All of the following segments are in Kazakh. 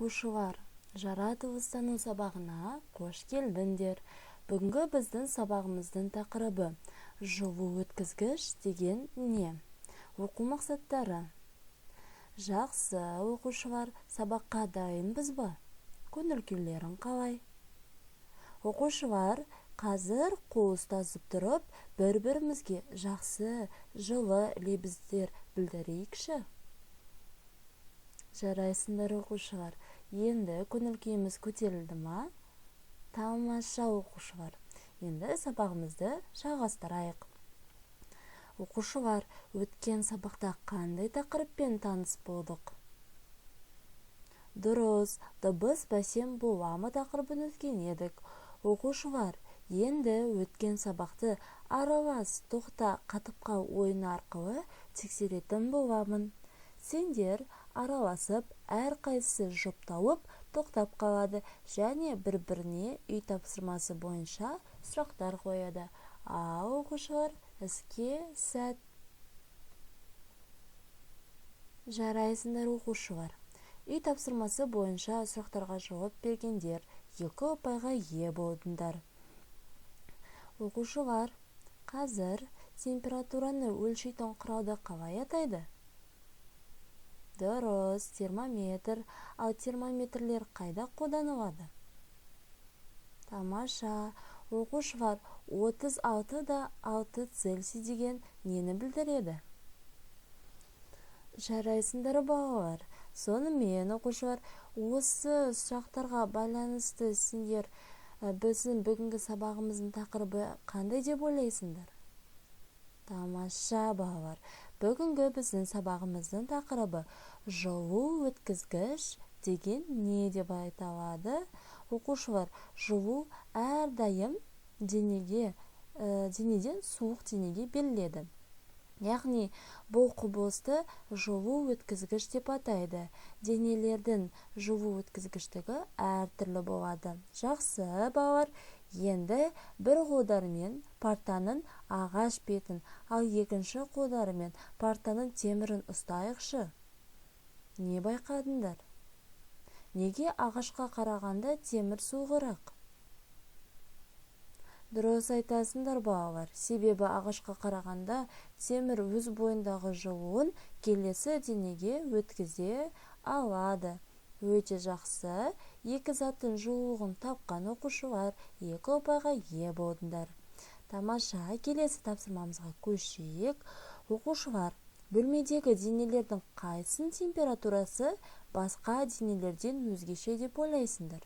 Оқушылар, жаратылыстану сабағына қош келдіңдер. Бүгінгі біздің сабағымыздың тақырыбы жылу өткізгіш деген не? Оқу мақсаттары. Жақсы, оқушылар, сабаққа дайынбыз ба? Көңіл күйлерің қалай? Оқушылар, қазір қол ұстасып тұрып, бір-бірімізге жақсы, жылы лебіздер білдірейікші. Жарайсыңдар оқушылар. Енді көңіл күйіміз көтерілді ма? Тамаша оқушылар. Енді сабағымызды жалғастырайық. Оқушылар, өткен сабақта қандай тақырыппен таныс болдық? Дұрыс, дыбыс бәсем боламы тақырыбын өткен едік. Оқушылар, енді өткен сабақты аралас, тоқта, қатып қал ойыны арқылы тексеретін боламын. Сендер араласып, әрқайсысы жұп тауып, тоқтап қалады және бір-біріне үй тапсырмасы бойынша сұрақтар қояды. Ал оқушылар, іске сәт. Жарайсыңдар оқушылар. Үй тапсырмасы бойынша сұрақтарға жауап бергендер 2 ұпайға ие болдыңдар. Оқушылар, қазір температураны өлшейтін құралды қалай атайды? Дұрыс, термометр. Ал термометрлер қайда қолданылады? Тамаша. Оқушылар, 36,6 Цельсий деген нені білдіреді? Жарайсыңдар балалар. Сонымен оқушылар, осы сұрақтарға байланысты сендер біздің бүгінгі сабағымыздың тақырыбы қандай деп ойлайсыңдар? Тамаша балалар. Бүгінгі біздің сабағымыздың тақырыбы жылу өткізгіш деген не деп айталады? Оқушылар, жылу әрдайым денеден суық денеге беріледі. Яғни, бұл құбылысты жылу өткізгіш деп атайды. Денелердің жылу өткізгіштігі әртүрлі болады. Жақсы, балалар. Енді бір қолдарымен партаның ағаш бетін, ал екінші қолдарымен партаның темірін ұстайықшы. Не байқадыңдар? Неге ағашқа қарағанда темір суығырақ? Дұрыс айтасыңдар балалар. Себебі ағашқа қарағанда темір өз бойындағы жылуын келесі денеге өткізе алады. Өте жақсы. Екі заттың жылуын тапқан оқушылар 2 ұпайға ие болдыңдар. Тамаша, келесі тапсырмамызға көшейік. Оқушылар, бөлмедегі денелердің қайсының температурасы басқа денелерден өзгеше деп ойлайсыңдар?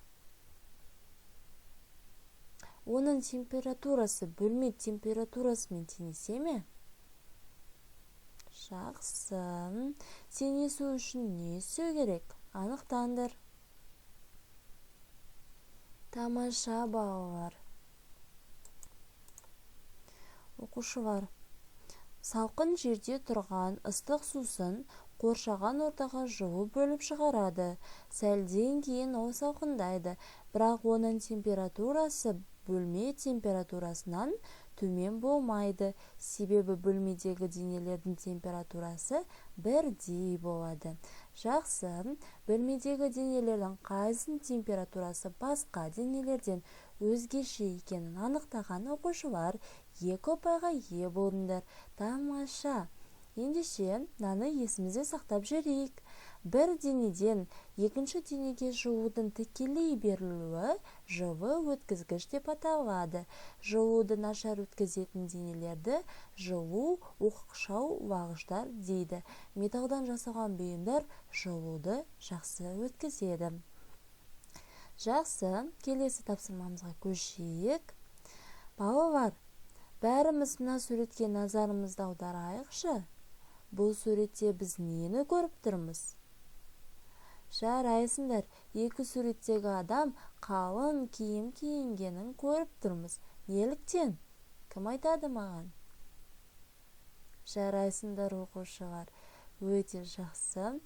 Оның температурасы бөлме температурасымен теңесе ме? Жақсы. Теңесу үшін не істеу керек? Анықтаңдар. Тамаша балалар. Оқушылар, салқын жерде тұрған ыстық сусын қоршаған ортаға жылу бөліп шығарады. Сәлден кейін ол салқындайды, бірақ оның температурасы бөлме температурасынан төмен болмайды, себебі бөлмедегі денелердің температурасы бірдей болады. Жақсы, бөлмедегі денелердің қайсының температурасы басқа денелерден өзгеше екенін анықтаған оқушылар 2 ұпайға ие болдыңдар. Тамаша. Ендеше, мынаны есімізде сақтап жүрейік. Бір денеден екінші денеге жылудың тікелей берілуі жылу өткізгіш деп аталады. Жылуды нашар өткізетін денелерді жылу оқшау уағыштар дейді. Металдан жасалған бұйымдар жылуды жақсы өткізеді. Жақсы, келесі тапсырмамызға көшейік. Балалар, бәріміз мына суретке назарымызды аударайықшы. Бұл суретте біз нені көріп тұрмыз? Жарайсыңдар, екі суреттегі адам қалың киім киінгенін көріп тұрмыз. Неліктен? Кім айтады маған? Жарайсыңдар оқушылар. Өте жақсы.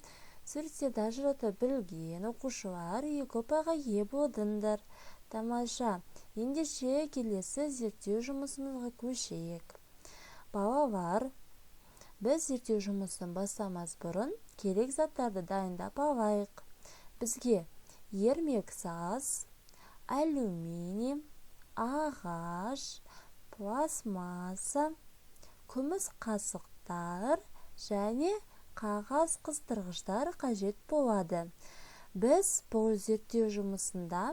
Суреттерді ажырата білген оқушылар 2 ұпайға ие болдыңдар. Тамаша. Ендеше келесі зерттеу жұмысымызға көшейік. Балалар, біз зерттеу жұмысын бастамас бұрын керек заттарды дайындап алайық. Бізге ермек саз, алюминий, ағаш, пластмасса, күміс қасықтар және қағаз қыстырғыштар қажет болады. Біз бұл зерттеу жұмысында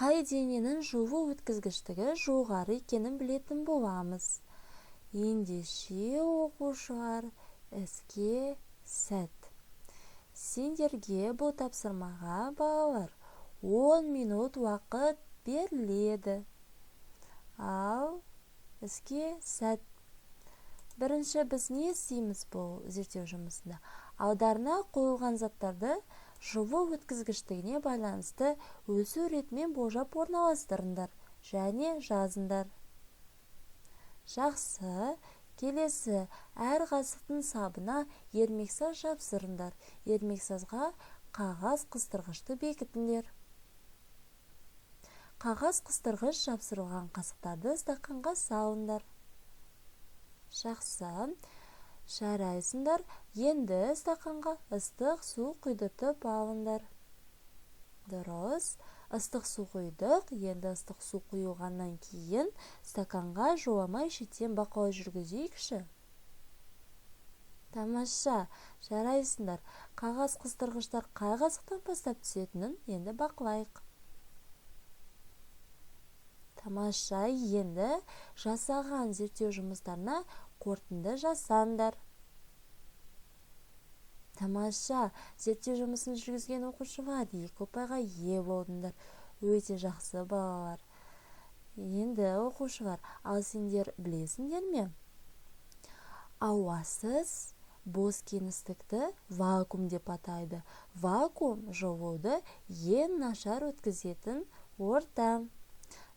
қай дененің жылу өткізгіштігі жоғары екенін білетін боламыз. Ендеше оқушылар, іске сәт. Сендерге бұл тапсырмаға балалар 10 минут уақыт беріледі. Ал іске сәт. Бірінші біз не істейміз бұл зерттеу жұмысында? Алдарына қойылған заттарды жылу өткізгіштігіне байланысты өсу ретімен болжап орналастырыңдар және жазыңдар. Жақсы. Келесі, әр қасықтың сабына ермексаз жапсырыңдар. Ермексазға қағаз қыстырғышты бекітіңдер. Қағаз қыстырғыш жапсырылған қасықтарды стақанға салыңдар. Жақсы. Жарайсыңдар. Енді стақанға ыстық су құйдыртып алыңдар. Дұрыс. Ыстық су құйдық. Енді ыстық су құйылғаннан кейін стаканға жоламай шеттен бақылау жүргізейікші. Тамаша. Жарайсыңдар. Қағаз қыстырғыштар қай қасықтан бастап түсетінін енді бақылайық. Тамаша. Енді жасаған зерттеу жұмыстарына қорытынды жасаңдар. Тамаша. Зерттеу жұмысын жүргізген оқушылар 2 ұпайға ие болдыңдар. Өте жақсы балалар. Енді оқушылар, ал сендер білесіңдер ме? Ауасыз бос кеңістікті вакуум деп атайды. Вакуум жылуды ең нашар өткізетін орта.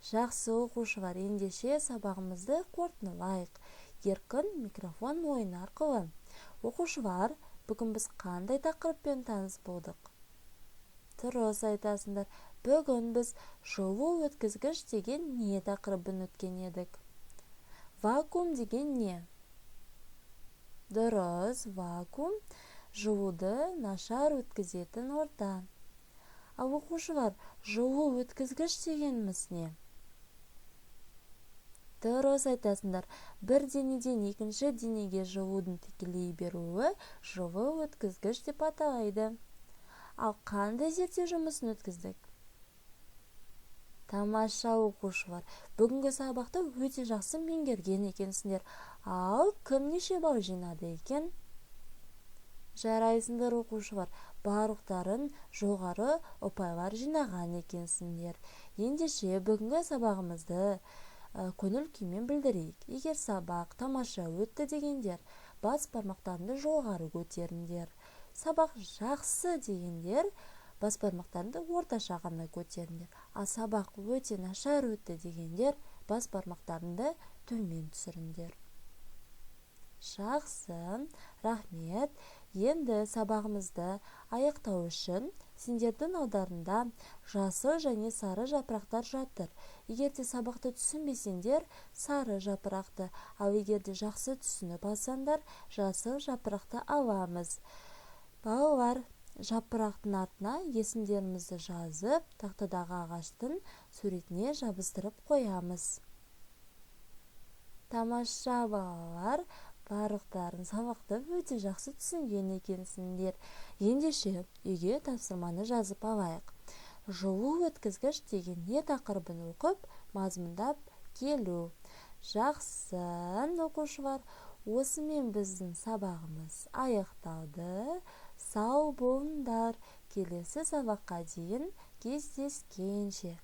Жақсы оқушылар, ендеше сабағымызды қорытындылайық. Еркін микрофон ойын арқылы. Оқушылар, бүгін біз қандай тақырыппен таныс болдық? Дұрыс айтасыңдар. Бүгін біз жылу өткізгіш деген не тақырыбын өткен едік? Вакуум деген не? Дұрыс, вакуум жылуды нашар өткізетін орта. Ал оқушылар, жылу өткізгіш дегеніміз не? Дұрыс айтасыңдар. Бір денеден екінші денеге жылудың тікелей беруі жылу өткізгіш деп аталады. Ал қандай зерттеу жұмысын өткіздік? Тамаша оқушылар. Бүгінгі сабақты өте жақсы меңгерген екенсіңдер. Ал кім неше балл жинады екен? Жарайсыңдар оқушылар. Барлықтарын жоғары ұпайлар жинаған екенсіңдер. Ендеше бүгінгі сабағымызды көңіл күймен білдірейік. Егер сабақ тамаша өтті дегендер, бас бармақтарыңды жоғары көтеріңдер. Сабақ жақсы дегендер, бас бармақтарыңды орташа ғана көтеріңдер. Ал сабақ өте нашар өтті дегендер, бас бармақтарыңды төмен түсіріңдер. Жақсы, рахмет. Енді сабағымызды аяқтау үшін сендердің алдарында жасыл және сары жапырақтар жатыр. Егер де сабақты түсінбесеңдер, сары жапырақты, ал егер де жақсы түсініп алсаңдар, жасыл жапырақты аламыз. Балалар, жапырақтың артына есімдерімізді жазып, тақтадағы ағаштың суретіне жабыстырып қоямыз. Тамаша балалар, барлықтарың сабақты өте жақсы түсінген екенсіңдер. Ендеше үйге тапсырманы жазып алайық. Жылу өткізгіш деген не тақырыбын оқып, мазмұндап келу. Жақсы оқушылар, осымен біздің сабағымыз аяқталды. Сау болыңдар. Келесі сабаққа дейін кездескенше.